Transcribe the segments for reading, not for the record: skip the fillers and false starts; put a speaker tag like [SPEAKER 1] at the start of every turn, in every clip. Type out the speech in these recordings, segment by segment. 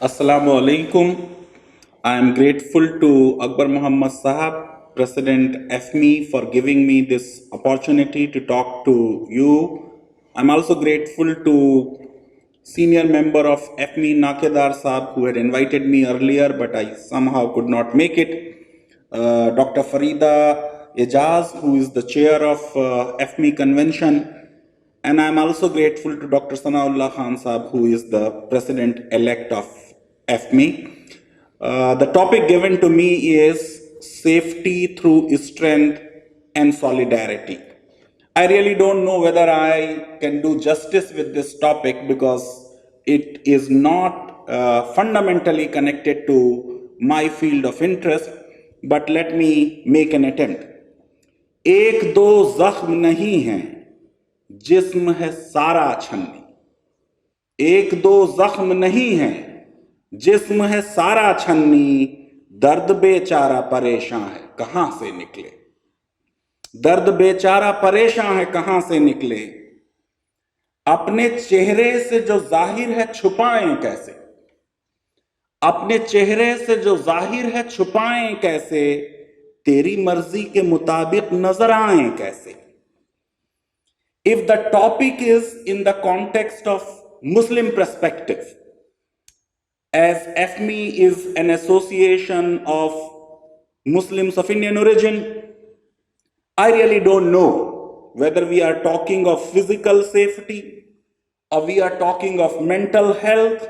[SPEAKER 1] Assalamu alaikum. I am grateful to Akbar Muhammad Sahab, President FME, for giving me this opportunity to talk to you. I'm also grateful to senior member of FME Nakedar Sahab who had invited me earlier, but I somehow could not make it. Dr. Farida Ejaz, who is the chair of FME convention, and I'm also grateful to Dr. Sanaullah Khan Saab, who is the president-elect of FME. The topic given to me is safety through strength and solidarity. I really don't know whether I can do justice with this topic because it is not fundamentally connected to my field of interest, but let me make an attempt. एक दो जख्म नहीं है, जिस्म है सारा छन्नी। एक दो जख्म नहीं है, जिस्म है सारा छन्नी। दर्द बेचारा परेशान है, कहां से निकले। दर्द बेचारा परेशान है, कहां से निकले। अपने चेहरे से जो जाहिर है छुपाएं कैसे। अपने चेहरे से जो जाहिर है छुपाएं कैसे। तेरी मर्जी के मुताबिक नजर आए कैसे। If the topic is in the context of Muslim perspective, as FME is an association of Muslims of Indian origin, I really don't know whether we are talking of physical safety or we are talking of mental health.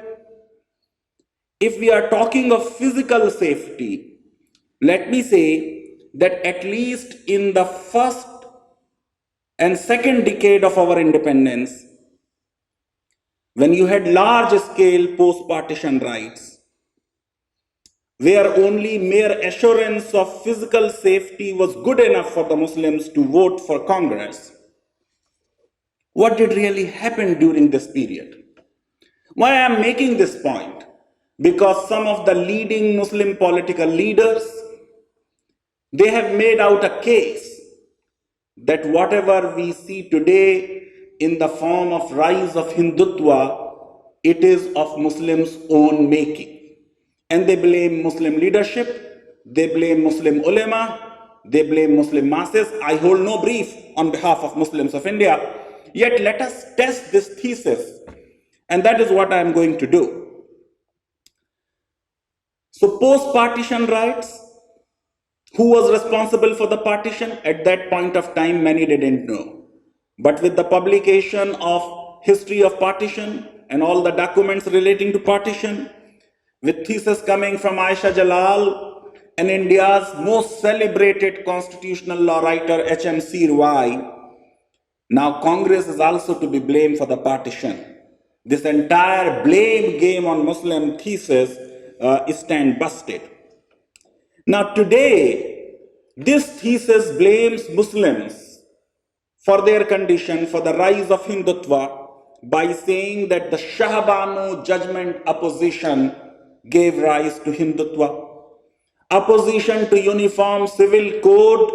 [SPEAKER 1] If we are talking of physical safety, let me say that at least in the first and second decade of our independence, when you had large-scale post-partition riots, where only mere assurance of physical safety was good enough for the Muslims to vote for Congress, what did really happen during this period? Why I am making this point? Because some of the leading Muslim political leaders, they have made out a case that whatever we see today in the form of rise of Hindutva, it is of Muslims' own making. And they blame Muslim leadership, they blame Muslim ulema, they blame Muslim masses. I hold no brief on behalf of Muslims of India. Yet let us test this thesis. And that is what I am going to do. So post-partition riots, who was responsible for the partition? At that point of time, many didn't know. But with the publication of History of Partition and all the documents relating to partition, with thesis coming from Aisha Jalal and India's most celebrated constitutional law writer, H.M. Sirwai, now Congress is also to be blamed for the partition. This entire blame game on Muslim thesis stand busted. Now today, this thesis blames Muslims for their condition, for the rise of Hindutva, by saying that the Shah Banu judgment opposition gave rise to Hindutva. Opposition to uniform civil code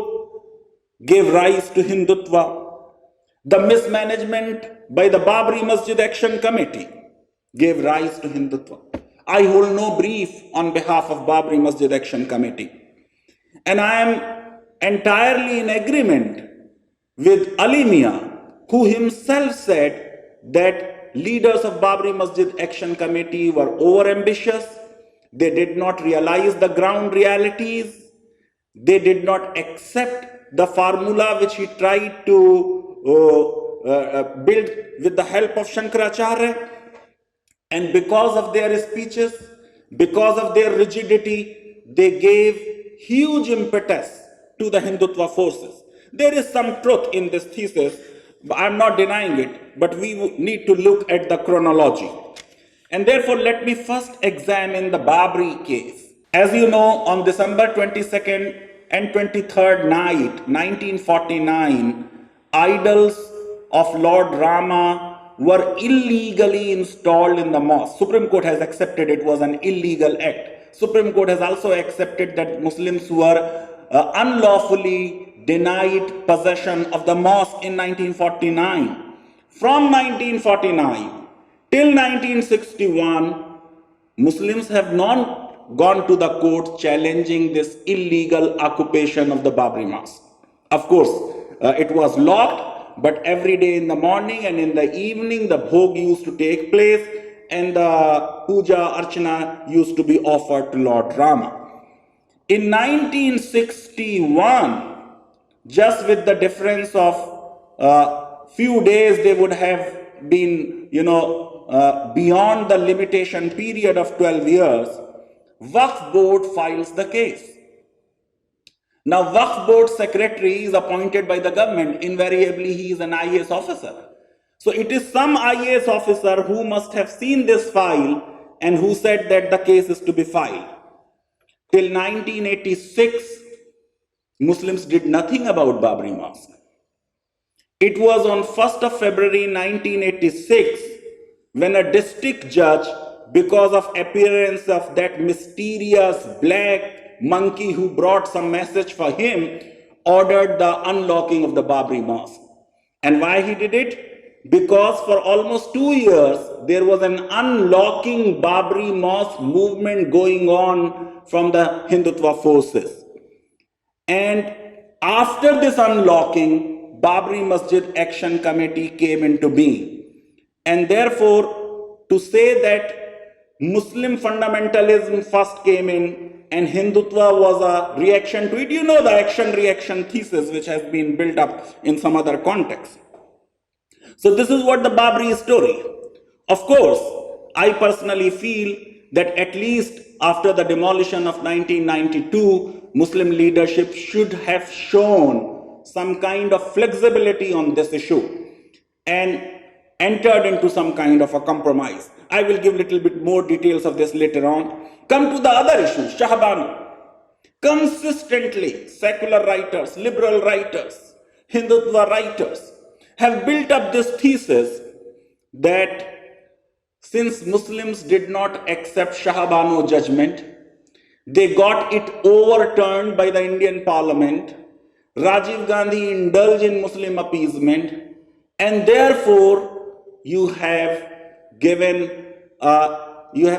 [SPEAKER 1] gave rise to Hindutva. The mismanagement by the Babri Masjid Action Committee gave rise to Hindutva. I hold no brief on behalf of Babri Masjid Action Committee. And I am entirely in agreement with Ali Mian, who himself said that leaders of Babri Masjid Action Committee were overambitious. They did not realize the ground realities. They did not accept the formula which he tried to build with the help of Shankaracharya. And because of their speeches, because of their rigidity, they gave huge impetus to the Hindutva forces. There is some truth in this thesis. I'm not denying it, but we need to look at the chronology. And therefore, let me first examine the Babri case. As you know, on December 22nd and 23rd night, 1949, idols of Lord Rama were illegally installed in the mosque. Supreme Court has accepted it was an illegal act. Supreme Court has also accepted that Muslims were unlawfully denied possession of the mosque in 1949. From 1949 till 1961, Muslims have not gone to the court challenging this illegal occupation of the Babri Mosque. Of course, it was locked, but every day in the morning and in the evening, the bhog used to take place and the puja archana used to be offered to Lord Rama. In 1961, just with the difference of few days, they would have been, beyond the limitation period of 12 years, Waqf Board files the case. Now, Waqf Board secretary is appointed by the government. Invariably, he is an IAS officer. So it is some IAS officer who must have seen this file and who said that the case is to be filed. Till 1986, Muslims did nothing about Babri Mosque. It was on 1st of February 1986 when a district judge, because of appearance of that mysterious black monkey who brought some message for him, ordered the unlocking of the Babri Mosque. And why he did it? Because for almost 2 years, there was an unlocking Babri Mosque movement going on from the Hindutva forces. And after this unlocking, Babri Masjid Action Committee came into being. And therefore, to say that Muslim fundamentalism first came in and Hindutva was a reaction to it, you know the action-reaction thesis which has been built up in some other context. So this is what the Babri story. Of course, I personally feel that at least after the demolition of 1992, Muslim leadership should have shown some kind of flexibility on this issue and entered into some kind of a compromise. I will give a little bit more details of this later on. Come to the other issue, Shah Banu. Consistently, secular writers, liberal writers, Hindutva writers have built up this thesis that since Muslims did not accept Shah Banu judgment, they got it overturned by the Indian Parliament. Rajiv Gandhi indulged in Muslim appeasement, and therefore you have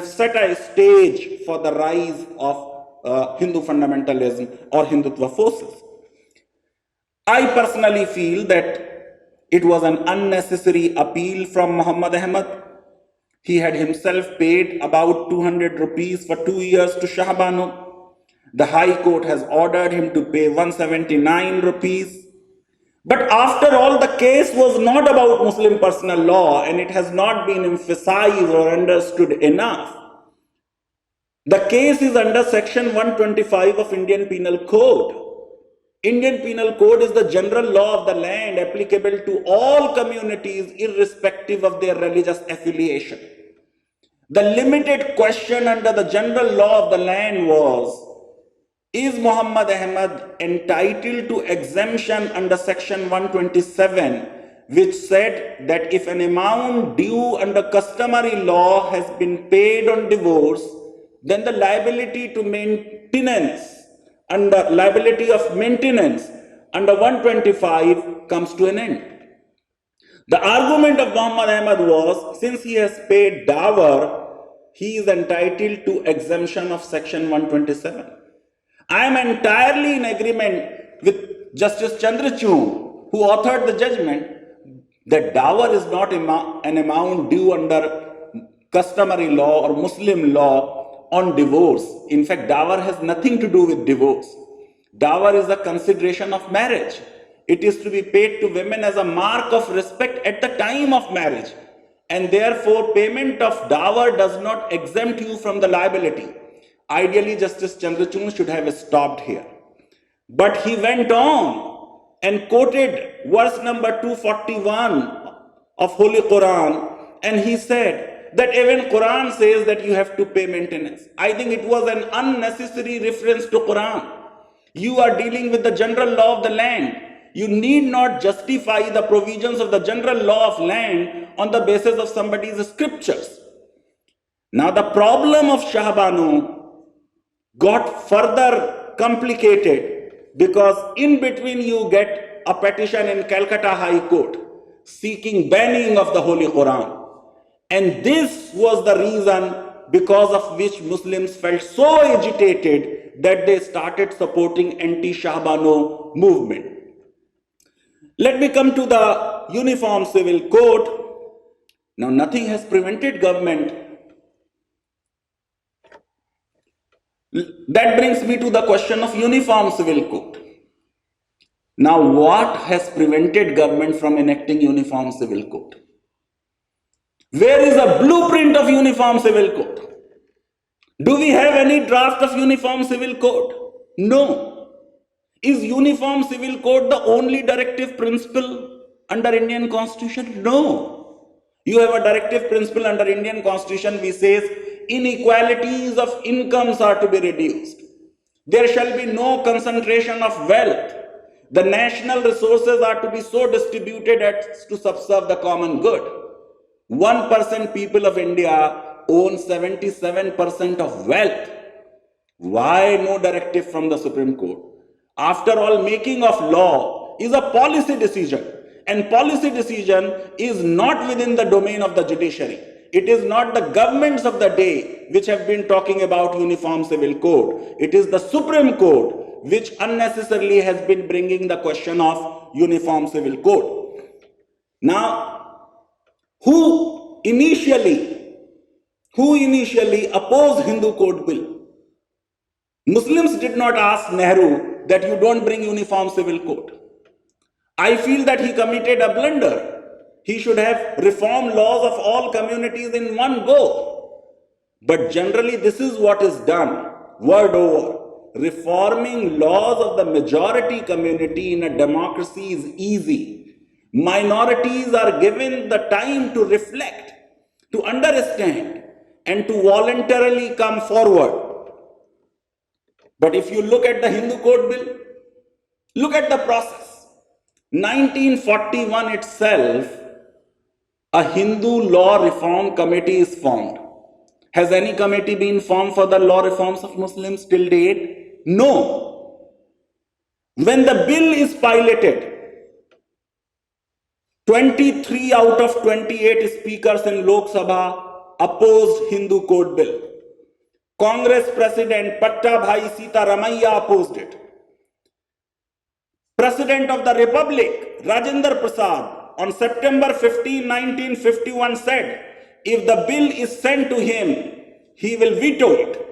[SPEAKER 1] set a stage for the rise of Hindu fundamentalism or Hindutva forces. I personally feel that it was an unnecessary appeal from Muhammad Ahmad. He had himself paid about 200 rupees for 2 years to Shah Banu. The High Court has ordered him to pay 179 rupees. But after all, the case was not about Muslim personal law and it has not been emphasized or understood enough. The case is under section 125 of Indian Penal Code. Indian Penal Code is the general law of the land applicable to all communities irrespective of their religious affiliation. The limited question under the general law of the land was, is Muhammad Ahmad entitled to exemption under section 127, which said that if an amount due under customary law has been paid on divorce, then the liability of maintenance under 125 comes to an end. The argument of Muhammad Ahmad was, since he has paid dower, he is entitled to exemption of section 127. I am entirely in agreement with Justice Chandrachud, who authored the judgment, that dower is not an amount due under customary law or Muslim law on divorce. In fact, dower has nothing to do with divorce. Dower is a consideration of marriage. It is to be paid to women as a mark of respect at the time of marriage. And therefore, payment of dower does not exempt you from the liability. Ideally, Justice Chandrachud should have stopped here. But he went on and quoted verse number 241 of Holy Quran, and he said that even Quran says that you have to pay maintenance. I think it was an unnecessary reference to Quran. You are dealing with the general law of the land. You need not justify the provisions of the general law of land on the basis of somebody's scriptures. Now the problem of Shah Banu got further complicated because in between you get a petition in Calcutta High Court seeking banning of the Holy Quran. And this was the reason because of which Muslims felt so agitated that they started supporting anti-Shahbano movement. Let me come to the Uniform Civil Code. Now, nothing has prevented government. That brings me to the question of Uniform Civil Code. Now, what has prevented government from enacting Uniform Civil Code? Where is a blueprint of Uniform Civil Code? Do we have any draft of Uniform Civil Code? No. Is Uniform Civil Code the only directive principle under Indian Constitution? No. You have a directive principle under Indian Constitution which says inequalities of incomes are to be reduced. There shall be no concentration of wealth. The national resources are to be so distributed as to subserve the common good. 1% people of India own 77% of wealth. Why no directive from the Supreme Court? After all, making of law is a policy decision, and policy decision is not within the domain of the judiciary. It is not the governments of the day which have been talking about Uniform Civil Code. It is the Supreme Court which unnecessarily has been bringing the question of Uniform Civil Code. Now, who initially opposed Hindu Code Bill? Muslims did not ask Nehru that you don't bring Uniform Civil Code. I feel that he committed a blunder. He should have reformed laws of all communities in one go. But generally this is what is done, word over. Reforming laws of the majority community in a democracy is easy. Minorities are given the time to reflect, to understand, and to voluntarily come forward. But if you look at the Hindu Code Bill, look at the process. 1941 itself, a Hindu Law Reform Committee is formed. Has any committee been formed for the law reforms of Muslims till date? No. When the bill is piloted, 23 out of 28 speakers in Lok Sabha opposed Hindu Code Bill. Congress President Pattabhai Sitaramaiah opposed it. President of the Republic, Rajendra Prasad, on September 15, 1951 said, if the bill is sent to him, he will veto it.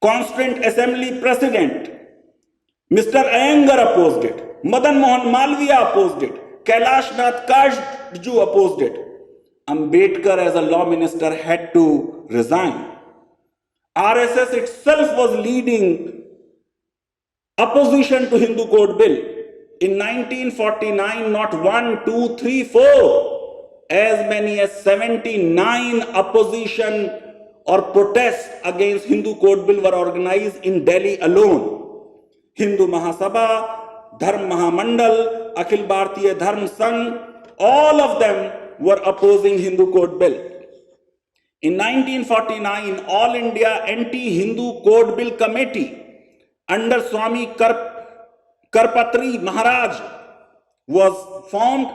[SPEAKER 1] Constituent Assembly President, Mr. Iyengar opposed it. Madan Mohan Malviya opposed it. Kailash Nath Kajju opposed it. Ambedkar as a law minister had to resign. RSS itself was leading opposition to Hindu Code Bill. In 1949, not 1, 2, 3, 4, as many as 79 opposition or protests against Hindu Code Bill were organized in Delhi alone. Hindu Mahasabha, Dharm Mahamandal, Akhil Bharatiya Dharm Sangh, all of them were opposing Hindu Code Bill. In 1949, All India Anti-Hindu Code Bill Committee under Swami Karpatri Maharaj was formed.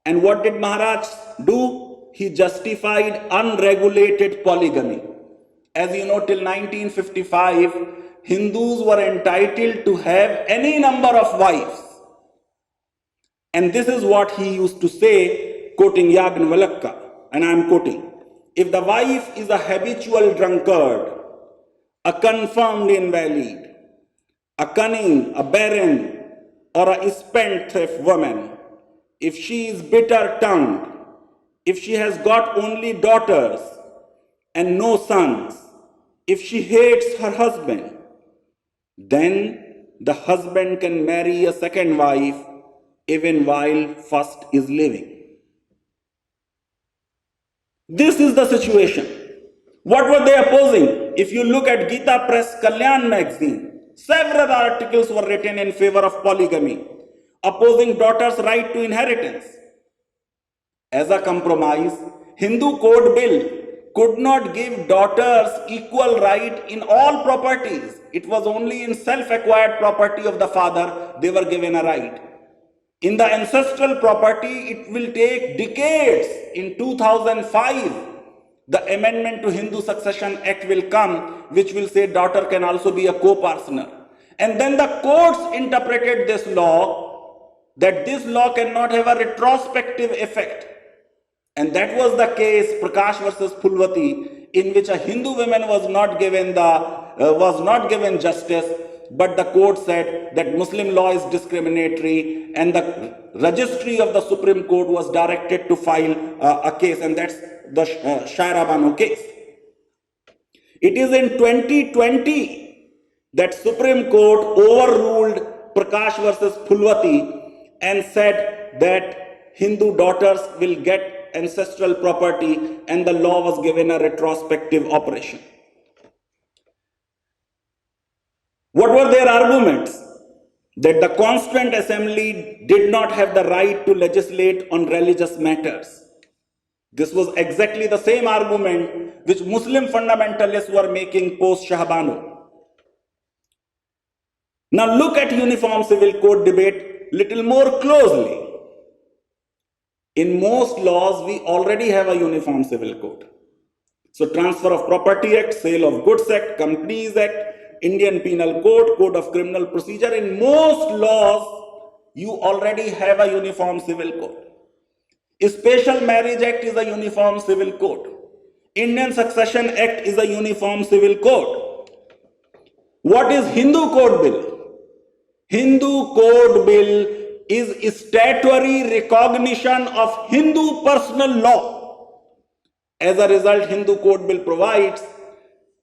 [SPEAKER 1] And what did Maharaj do? He justified unregulated polygamy. As you know, till 1955, Hindus were entitled to have any number of wives. And this is what he used to say, quoting Yagnavalkya, and I am quoting, if the wife is a habitual drunkard, a confirmed invalid, a cunning, a barren, or a spendthrift woman, if she is bitter-tongued, if she has got only daughters and no sons, if she hates her husband, then the husband can marry a second wife even while first is living. This is the situation. What were they opposing? If you look at Gita Press Kalyan magazine, several articles were written in favor of polygamy, opposing daughters' right to inheritance. As a compromise, Hindu Code Bill could not give daughters equal right in all properties. It was only in self-acquired property of the father they were given a right. In the ancestral property, it will take decades. In 2005, the amendment to Hindu Succession Act will come, which will say daughter can also be a co-partner. And then the courts interpreted this law, that this law cannot have a retrospective effect. And that was the case, Prakash versus Phulvati, in which a Hindu woman was not given justice, but the court said that Muslim law is discriminatory, and the registry of the Supreme Court was directed to file a case, and that's the Shaira Bano case. It is in 2020 that Supreme Court overruled Prakash versus Phulvati and said that Hindu daughters will get ancestral property, and the law was given a retrospective operation. What were their arguments? That the Constituent Assembly did not have the right to legislate on religious matters. This was exactly the same argument which Muslim fundamentalists were making post Shah Bano. Now look at Uniform Civil Code debate little more closely. In most laws, we already have a Uniform Civil Code. So Transfer of Property Act, Sale of Goods Act, Companies Act, Indian Penal Code, Code of Criminal Procedure, in most laws, you already have a Uniform Civil Code. A Special Marriage Act is a Uniform Civil Code. Indian Succession Act is a Uniform Civil Code. What is Hindu Code Bill? Hindu Code Bill is statutory recognition of Hindu personal law. As a result, Hindu Code Bill provides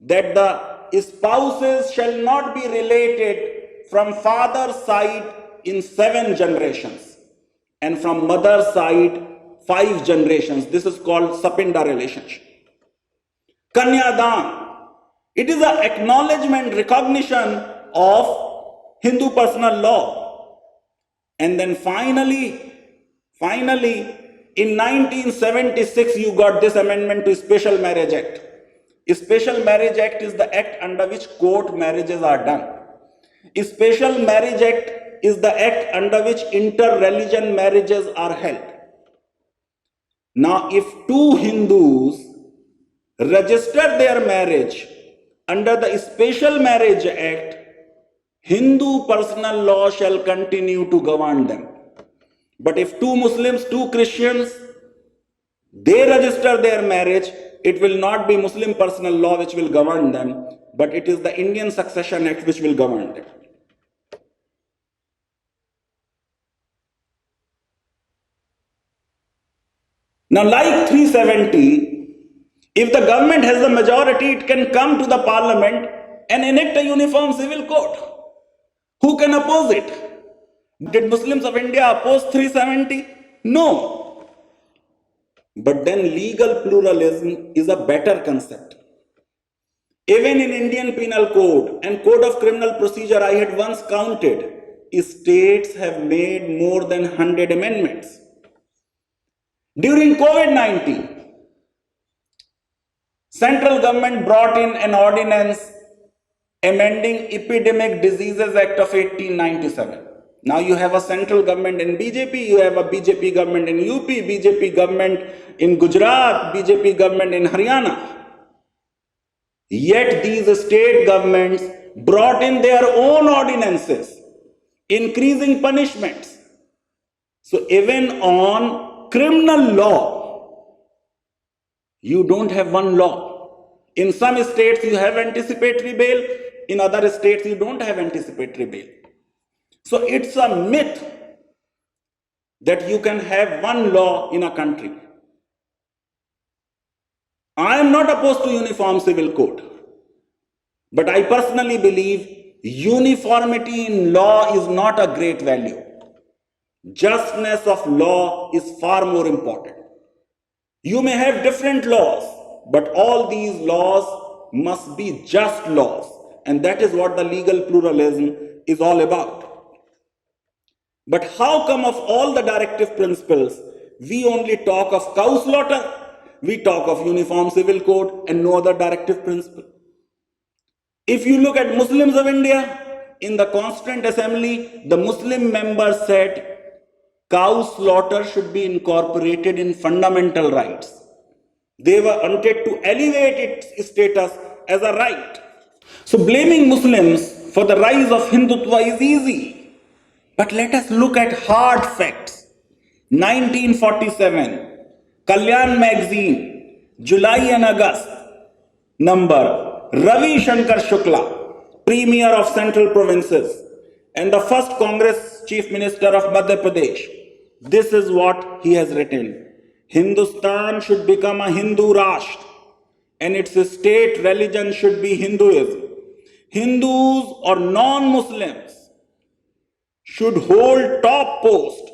[SPEAKER 1] that the spouses shall not be related from father's side in 7 generations and from mother's side 5 generations. This is called Sapinda relationship. Kanyadan, it is an acknowledgement, recognition of Hindu personal law. And then finally, in 1976, you got this amendment to Special Marriage Act. A Special Marriage Act is the act under which court marriages are done. A Special Marriage Act is the act under which inter-religion marriages are held. Now, if 2 Hindus register their marriage under the Special Marriage Act, Hindu personal law shall continue to govern them. But if 2 Muslims, 2 Christians, they register their marriage, it will not be Muslim personal law which will govern them, but it is the Indian Succession Act which will govern them. Now, like 370, if the government has the majority, it can come to the parliament and enact a uniform civil code. Who can oppose it? Did Muslims of India oppose 370? No. But then legal pluralism is a better concept. Even in Indian Penal Code and Code of Criminal Procedure, I had once counted, states have made more than 100 amendments. During COVID-19, central government brought in an ordinance amending Epidemic Diseases Act of 1897. Now you have a central government in BJP, you have a BJP government in UP, BJP government in Gujarat, BJP government in Haryana. Yet these state governments brought in their own ordinances, increasing punishments. So even on criminal law, you don't have one law. In some states you have anticipatory bail, in other states you don't have anticipatory bail. So it's a myth that you can have one law in a country. I am not opposed to uniform civil code, but I personally believe uniformity in law is not a great value. Justness of law is far more important. You may have different laws, but all these laws must be just laws, and that is what the legal pluralism is all about. But how come of all the directive principles, we only talk of cow slaughter, we talk of uniform civil code and no other directive principle? If you look at Muslims of India, in the Constituent Assembly, the Muslim members said cow slaughter should be incorporated in fundamental rights. They were wanted to elevate its status as a right. So blaming Muslims for the rise of Hindutva is easy. But let us look at hard facts. 1947, Kalyan magazine, July and August, number, Ravi Shankar Shukla, Premier of Central Provinces, and the first Congress Chief Minister of Madhya Pradesh. This is what he has written. Hindustan should become a Hindu Rashtra, and its state religion should be Hinduism. Hindus or non-Muslims should hold top post.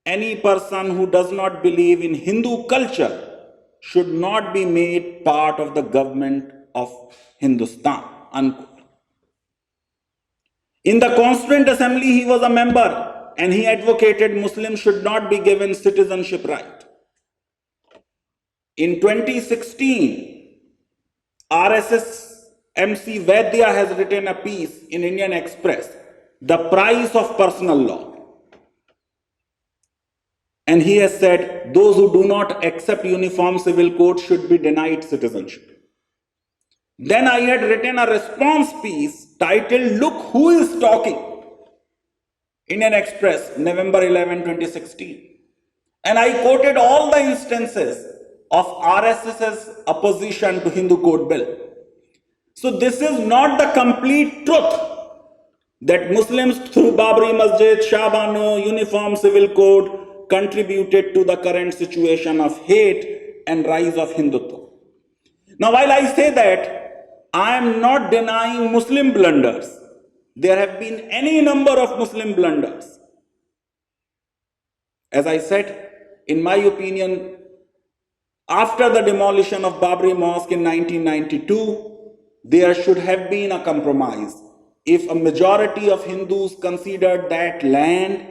[SPEAKER 1] Any person who does not believe in Hindu culture should not be made part of the government of Hindustan. Unquote. In the Constituent Assembly, he was a member and he advocated Muslims should not be given citizenship right. In 2016, RSS MC Vaidya has written a piece in Indian Express, The Price of Personal Law. And he has said those who do not accept uniform civil code should be denied citizenship. Then I had written a response piece titled, Look Who is Talking, Indian Express, November 11, 2016. And I quoted all the instances of RSS's opposition to Hindu Code Bill. So this is not the complete truth that Muslims through Babri Masjid, Shah Bano, Uniform Civil Code contributed to the current situation of hate and rise of Hindutva. Now, while I say that, I am not denying Muslim blunders. There have been any number of Muslim blunders. As I said, in my opinion, after the demolition of Babri Mosque in 1992, there should have been a compromise. If a majority of Hindus considered that land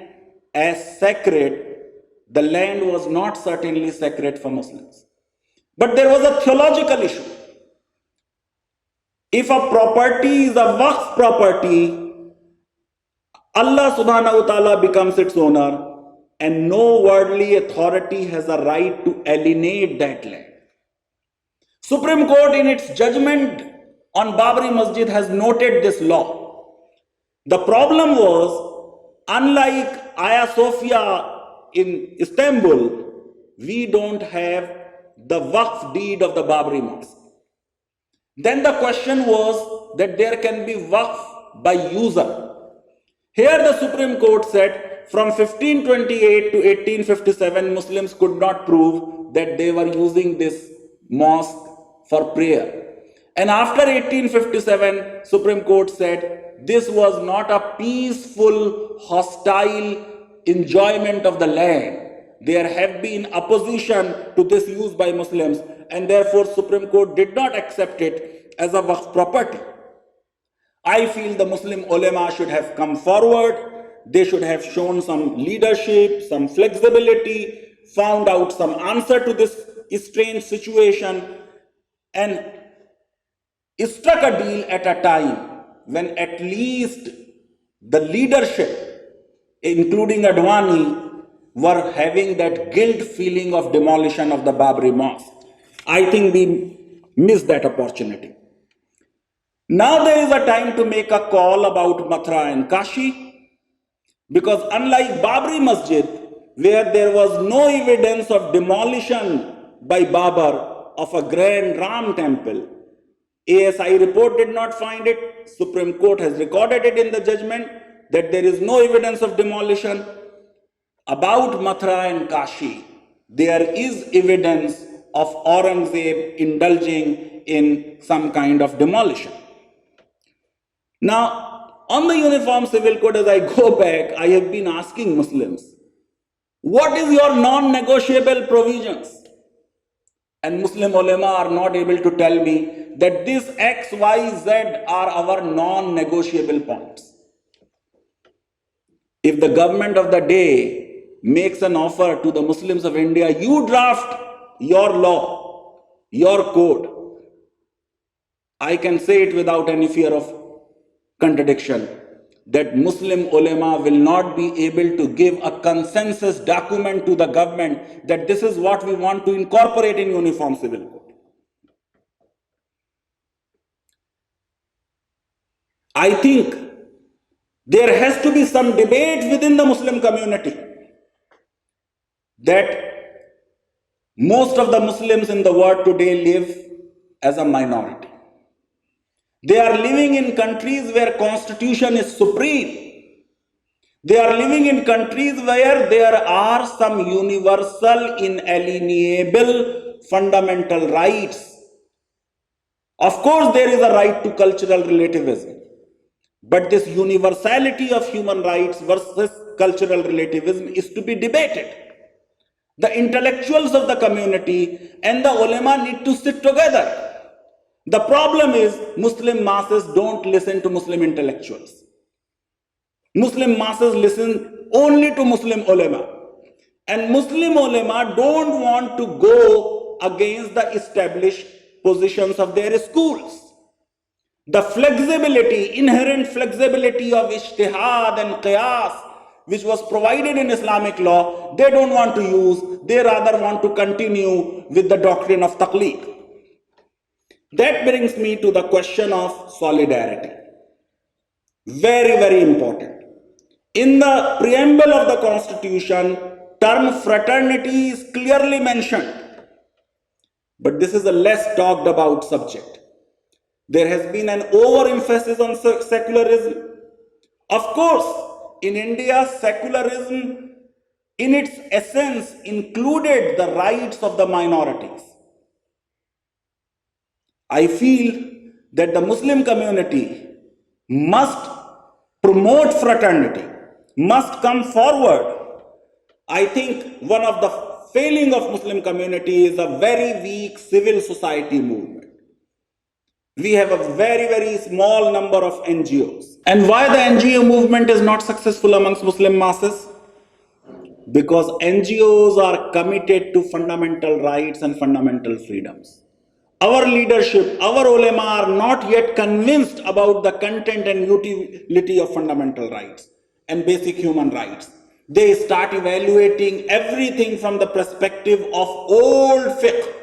[SPEAKER 1] as sacred, the land was not certainly sacred for Muslims. But there was a theological issue. If a property is a waqf property, Allah subhanahu wa ta'ala becomes its owner, and no worldly authority has a right to alienate that land. Supreme Court in its judgment on Babri Masjid has noted this law. The problem was, unlike Hagia Sophia in Istanbul, we don't have the waqf deed of the Babri Mosque. Then the question was that there can be waqf by user. Here the Supreme Court said from 1528 to 1857, Muslims could not prove that they were using this mosque for prayer. And after 1857, Supreme Court said this was not a peaceful, hostile enjoyment of the land. There have been opposition to this use by Muslims, and therefore Supreme Court did not accept it as a waqf property. I feel the Muslim ulama should have come forward. They should have shown some leadership, some flexibility, found out some answer to this strange situation, and struck a deal at a time when at least the leadership, including Advani, were having that guilt feeling of demolition of the Babri Mosque. I think we missed that opportunity. Now there is a time to make a call about Mathura and Kashi, because unlike Babri Masjid, where there was no evidence of demolition by Babar of a grand Ram temple, ASI report did not find it. Supreme Court has recorded it in the judgment that there is no evidence of demolition. About Mathura and Kashi, there is evidence of Aurangzeb indulging in some kind of demolition. Now, on the Uniform Civil Code, as I go back, I have been asking Muslims, what is your non-negotiable provisions? And Muslim ulama are not able to tell me that this X, Y, Z are our non-negotiable points. If the government of the day makes an offer to the Muslims of India, you draft your law, your code, I can say it without any fear of contradiction. that Muslim ulema will not be able to give a consensus document to the government that this is what we want to incorporate in Uniform Civil Code. I think there has to be some debate within the Muslim community that most of the Muslims in the world today live as a minority. They are living in countries where constitution is supreme. They are living in countries where there are some universal, inalienable, fundamental rights. Of course, there is a right to cultural relativism. But this universality of human rights versus cultural relativism is to be debated. The intellectuals of the community and the ulema need to sit together. The problem is Muslim masses don't listen to Muslim intellectuals. Muslim masses listen only to Muslim ulema. And Muslim ulema don't want to go against the established positions of their schools. The flexibility, inherent flexibility of ijtihad and qiyas, which was provided in Islamic law, they don't want to use. They rather want to continue with the doctrine of taqleed. That brings me to the question of solidarity. Very, very important. In the preamble of the Constitution, term fraternity is clearly mentioned. But this is a less talked about subject. There has been an overemphasis on secularism. Of course, in India, secularism in its essence included the rights of the minorities. I feel that the Muslim community must promote fraternity, must come forward. I think one of the failing of Muslim community is a very weak civil society movement. We have a very, very small number of NGOs. And why the NGO movement is not successful amongst Muslim masses? Because NGOs are committed to fundamental rights and fundamental freedoms. Our leadership, our ulema are not yet convinced about the content and utility of fundamental rights and basic human rights. They start evaluating everything from the perspective of old fiqh.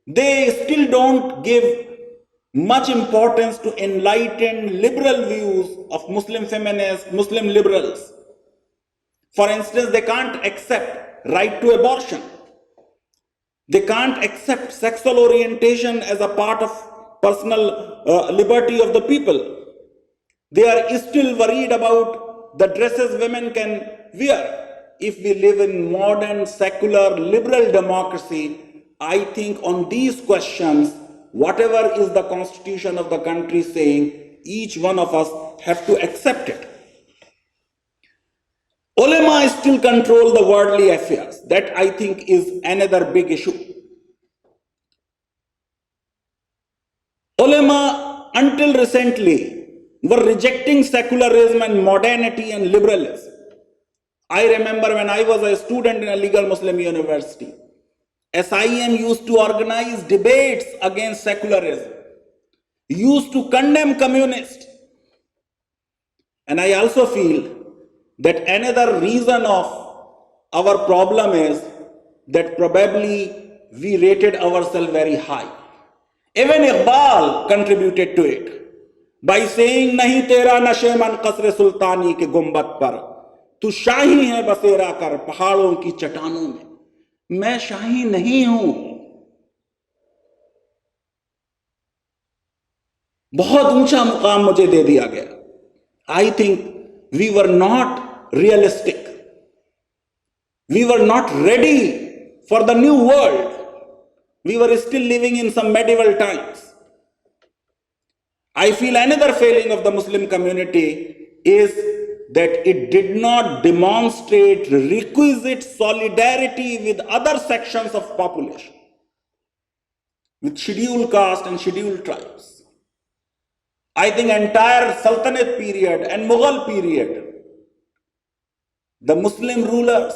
[SPEAKER 1] They still don't give much importance to enlightened liberal views of Muslim feminists, Muslim liberals. For instance, they can't accept right to abortion. They can't accept sexual orientation as a part of personal liberty of the people. They are still worried about the dresses women can wear. If we live in modern, secular, liberal democracy, I think on these questions, whatever is the constitution of the country saying, each one of us have to accept it. Ulema still control the worldly affairs. That I think is another big issue. Ulema until recently were rejecting secularism and modernity and liberalism. I remember when I was a student in a legal Muslim university, SIM used to organize debates against secularism, used to condemn communists. And I also feel that another reason of our problem is that probably we rated ourselves very high. Even Iqbal contributed to it by saying, "Nahi tera nashe man qasr sultani ke gumbat par, tu shahi hai basera kar पहाड़ों की चट्टानों में, मैं शाही नहीं हूं." बहुत ऊंचा मुकाम मुझे दे दिया गया. I think we were not realistic. We were not ready for the new world. We were still living in some medieval times. I feel another failing of the Muslim community is that it did not demonstrate requisite solidarity with other sections of population, with scheduled caste and scheduled tribes. I think entire Sultanate period and Mughal period, the Muslim rulers,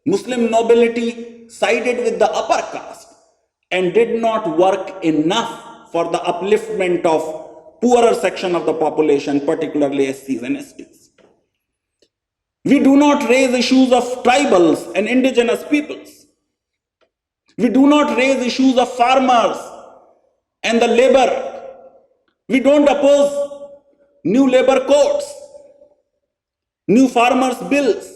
[SPEAKER 1] Muslim nobility sided with the upper caste and did not work enough for the upliftment of poorer section of the population, particularly SCs and STs. We do not raise issues of tribals and indigenous peoples. We do not raise issues of farmers and the labor. We don't oppose new labor codes, new farmers' bills.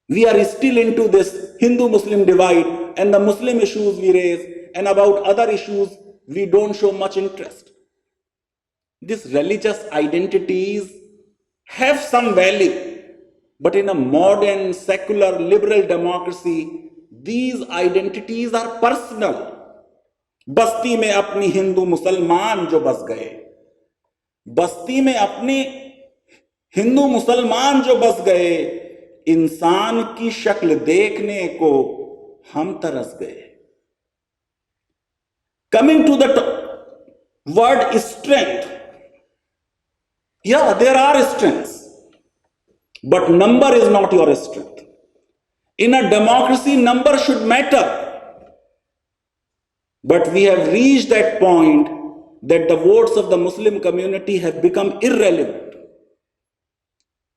[SPEAKER 1] We are still into this Hindu-Muslim divide, and the Muslim issues we raise, and about other issues, we don't show much interest. These religious identities have some value, but in a modern, secular, liberal democracy, these identities are personal. बस्ती में अपनी हिंदू मुसलमान जो बस गए, बस्ती में अपने हिंदू मुसलमान जो बस गए, इंसान की शक्ल देखने को हम तरस गए. Coming to the word strength, yeah, there are strengths, but number is not your strength. In a democracy, number should matter. But we have reached that point that the votes of the Muslim community have become irrelevant.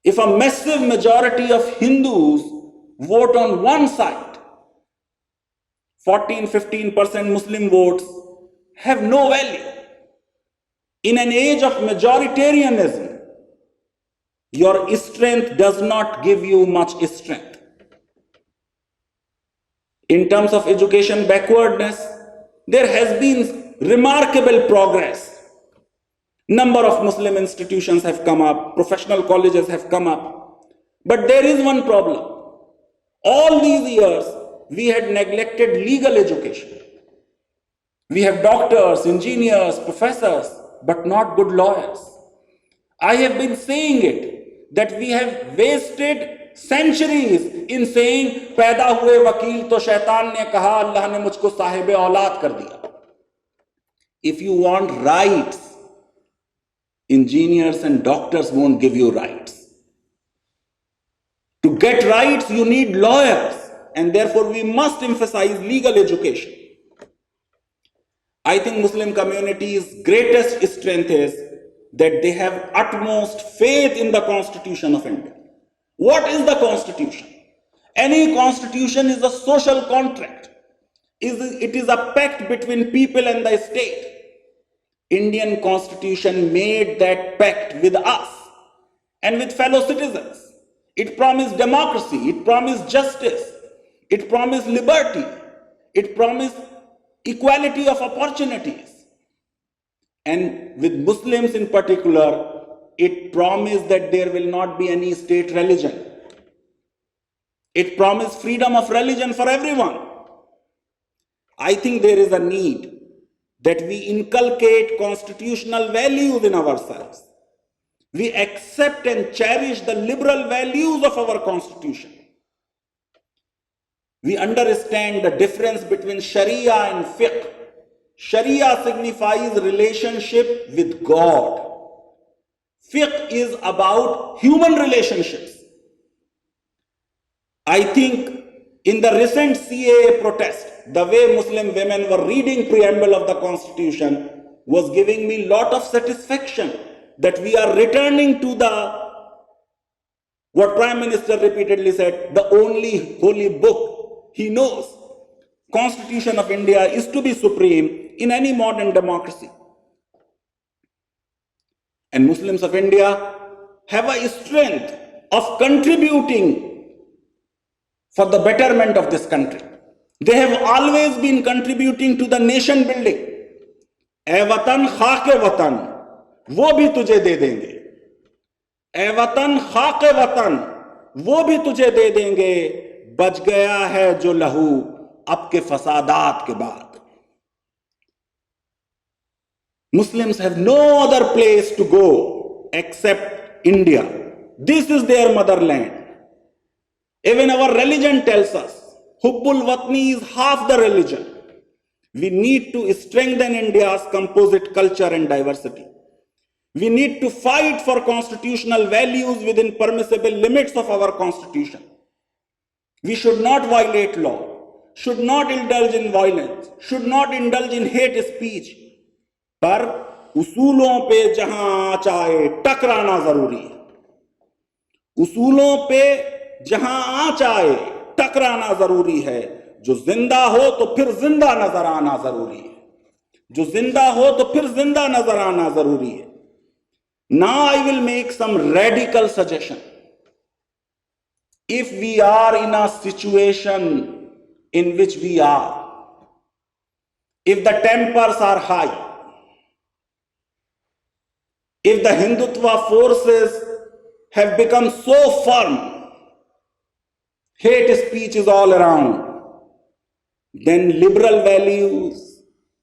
[SPEAKER 1] If a massive majority of Hindus vote on one side, 14-15% Muslim votes have no value. In an age of majoritarianism, your strength does not give you much strength. In terms of education backwardness, there has been remarkable progress. Number of Muslim institutions have come up, professional colleges have come up. But there is one problem. All these years, we had neglected legal education. We have doctors, engineers, professors, but not good lawyers. I have been saying it, that we have wasted centuries in saying पैदा हुए वकील तो शैतान ने कहा अल्लाह ने मुझको साहिब औलाद कर दिया. If you want rights, engineers and doctors won't give you rights. To get rights, you need lawyers, and therefore we must emphasize legal education. I think Muslim community's greatest strength is that they have utmost faith in the Constitution of India. What is the Constitution? Any constitution is a social contract. It is a pact between people and the state. Indian Constitution made that pact with us and with fellow citizens. It promised democracy, it promised justice, it promised liberty, it promised equality of opportunities. And with Muslims in particular, it promised that there will not be any state religion. It promised freedom of religion for everyone. I think there is a need that we inculcate constitutional values in ourselves. We accept and cherish the liberal values of our Constitution. We understand the difference between Sharia and fiqh. Sharia signifies relationship with God. Fiqh is about human relationships. I think in the recent CAA protest, the way Muslim women were reading preamble of the Constitution was giving me a lot of satisfaction that we are returning to what Prime Minister repeatedly said, the only holy book he knows. Constitution of India is to be supreme in any modern democracy. And Muslims of India have a strength of contributing for the betterment of this country. They have always been contributing to the nation building. ए वतन खाके वतन वो भी तुझे दे देंगे. ए वतन खाके वतन वो भी तुझे दे देंगे. बच गया है जो लहू अब के फसादात के बाद. Muslims have no other place to go except India. This is their motherland. Even our religion tells us, Hubbul Watni is half the religion. We need to strengthen India's composite culture and diversity. We need to fight for constitutional values within permissible limits of our Constitution. We should not violate law, should not indulge in violence, should not indulge in hate speech. पर उसूलों पे जहां चाहे टकराना जरूरी है। उसूलों पे जहां आँच आए टकराना जरूरी है। जो जिंदा हो तो फिर जिंदा नजर आना जरूरी है। जो जिंदा हो तो फिर जिंदा नजर आना जरूरी है। Now I will make some radical suggestion. If we are in a situation in which we are, if the tempers are high, if the Hindutva forces have become so firm, hate speech is all around, then liberal values,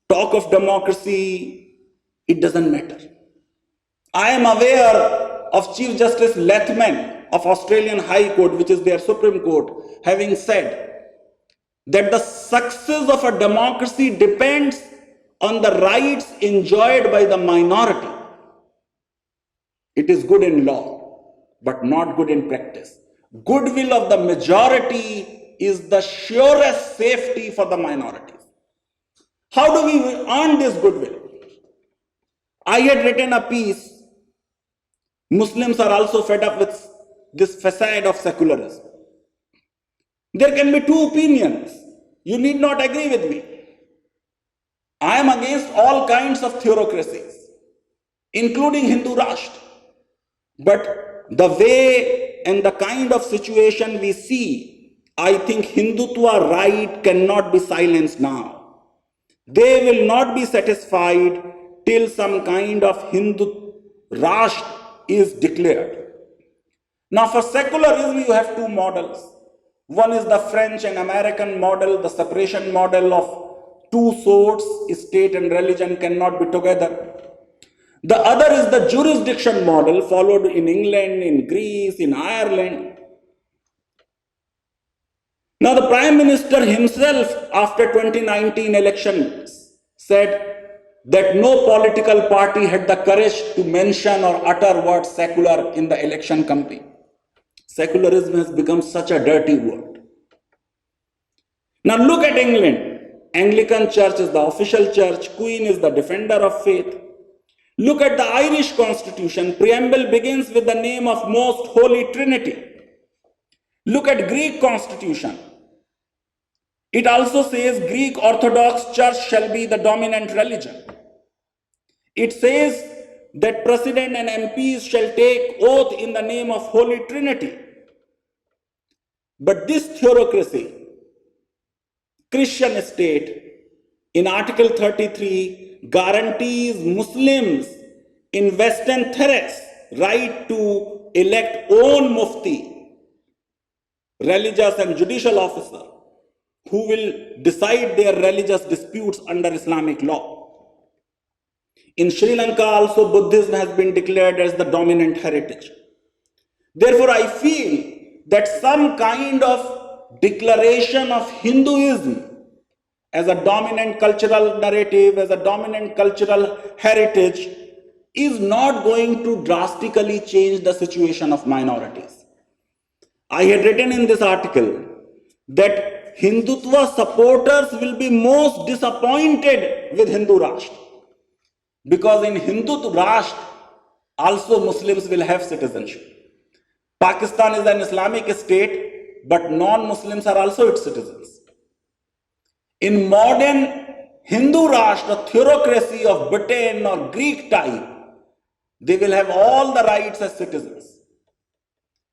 [SPEAKER 1] talk of democracy, it doesn't matter. I am aware of Chief Justice Lethman of Australian High Court, which is their Supreme Court, having said that the success of a democracy depends on the rights enjoyed by the minority. It is good in law, but not good in practice. Goodwill of the majority is the surest safety for the minorities. How do we earn this goodwill? I had written a piece. Muslims are also fed up with this facade of secularism. There can be two opinions. You need not agree with me. I am against all kinds of theocracies, including Hindu Rashtra. But the way and the kind of situation we see, I think Hindutva right cannot be silenced now. They will not be satisfied till some kind of Hindu Rashtra is declared. Now for secularism, you have two models. One is the French and American model, the separation model of two sorts, state and religion cannot be together. The other is the jurisdiction model followed in England, in Greece, in Ireland. Now the Prime Minister himself after 2019 elections said that no political party had the courage to mention or utter word secular in the election campaign. Secularism has become such a dirty word. Now look at England. Anglican Church is the official church. Queen is the defender of faith. Look at the Irish Constitution. Preamble begins with the name of Most Holy Trinity. Look at Greek Constitution. It also says Greek Orthodox Church shall be the dominant religion. It says that President and MPs shall take oath in the name of Holy Trinity. But this theocracy, Christian state, in Article 33 guarantees Muslims in Western Thrace right to elect own mufti, religious and judicial officer, who will decide their religious disputes under Islamic law. In Sri Lanka also Buddhism has been declared as the dominant heritage. Therefore I feel that some kind of declaration of Hinduism as a dominant cultural narrative, as a dominant cultural heritage, is not going to drastically change the situation of minorities. I had written in this article that Hindutva supporters will be most disappointed with Hindu Rashtra, because in Hindu Rashtra also Muslims will have citizenship. Pakistan is an Islamic state, but non-Muslims are also its citizens. In modern Hindu Rashtra, theocracy of Britain or Greek type, they will have all the rights as citizens.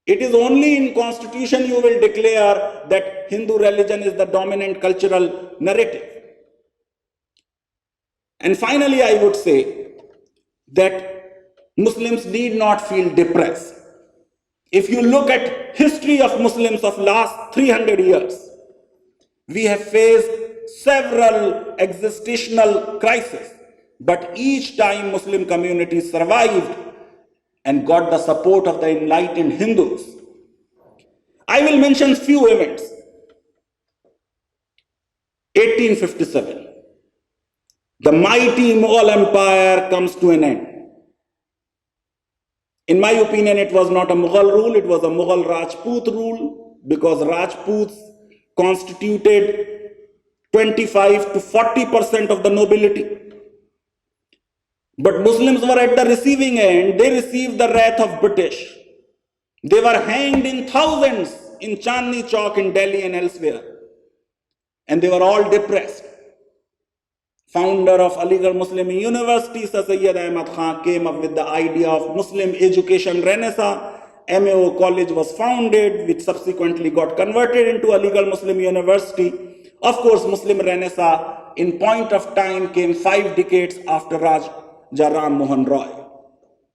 [SPEAKER 1] It is only in constitution you will declare that Hindu religion is the dominant cultural narrative. And finally, I would say that Muslims need not feel depressed. If you look at history of Muslims of last 300 years, we have faced several existential crises, but each time Muslim communities survived and got the support of the enlightened Hindus. I will mention few events. 1857, the mighty Mughal Empire comes to an end. In my opinion, it was not a Mughal rule, it was a Mughal Rajput rule, because Rajputs constituted 25 to 40% of the nobility. But Muslims were at the receiving end. They received the wrath of British. They were hanged in thousands in Chandni Chowk in Delhi and elsewhere. And they were all depressed. Founder of Aligarh Muslim University, Sir Syed Ahmad Khan, came up with the idea of Muslim Education Renaissance. MAO College was founded, which subsequently got converted into Aligarh Muslim University. Of course, Muslim Renaissance, in point of time, came 5 decades after Raja Ram Mohan Roy.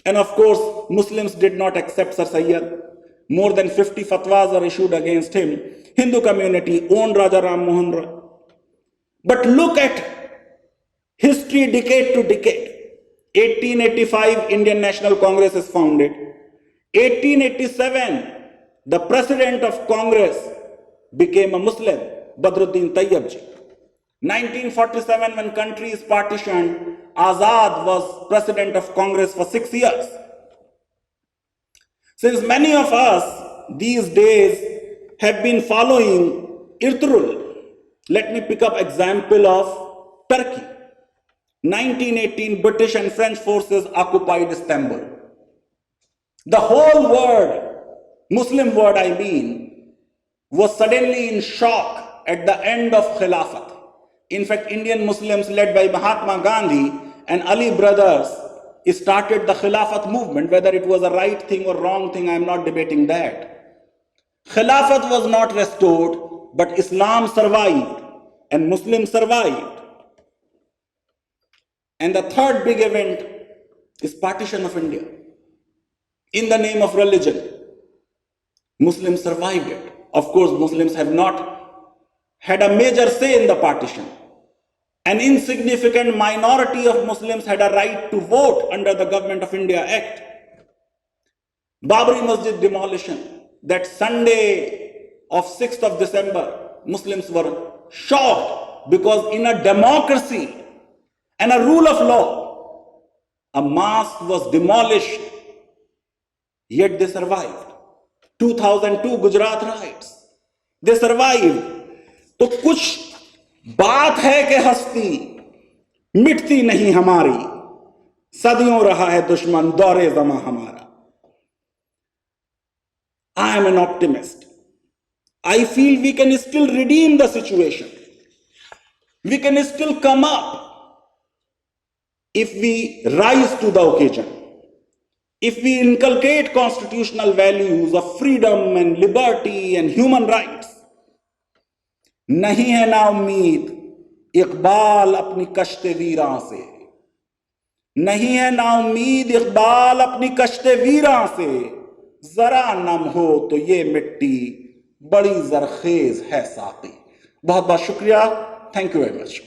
[SPEAKER 1] And of course, Muslims did not accept Sir Syed. More than 50 fatwas are issued against him. Hindu community owned Raja Ram Mohan Roy. But look at history decade to decade. 1885, Indian National Congress is founded. 1887, the president of Congress became a Muslim, Badruddin Tayyabji. 1947, when country is partitioned, Azad was president of Congress for 6 years. Since many of us these days have been following Irturul, let me pick up example of Turkey. 1918, British and French forces occupied Istanbul. The whole world, Muslim world I mean, was suddenly in shock at the end of Khilafat. In fact, Indian Muslims led by Mahatma Gandhi and Ali brothers started the Khilafat movement. Whether it was a right thing or wrong thing, I am not debating that. Khilafat was not restored, but Islam survived and Muslims survived. And the third big event is partition of India. In the name of religion, Muslims survived it. Of course, Muslims have not had a major say in the partition. An insignificant minority of Muslims had a right to vote under the Government of India Act. Babri Masjid demolition, that Sunday of 6th of December, Muslims were shocked because in a democracy and a rule of law, a mosque was demolished, yet they survived. 2002 Gujarat riots, they survived. तो कुछ बात है कि हस्ती मिटती नहीं हमारी, सदियों रहा है दुश्मन दौरे ज़मा हमारा. I am an optimist. I feel we can still redeem the situation. We can still come up if we rise to the occasion. If we inculcate constitutional values of freedom and liberty and human rights. नहीं है ना उम्मीद इकबाल अपनी कश्ते वीरां से, नहीं है ना उम्मीद इकबाल अपनी कश्ते वीरां से, जरा नम हो तो ये मिट्टी बड़ी जरखेज है साकी. बहुत बहुत शुक्रिया. Thank you very much.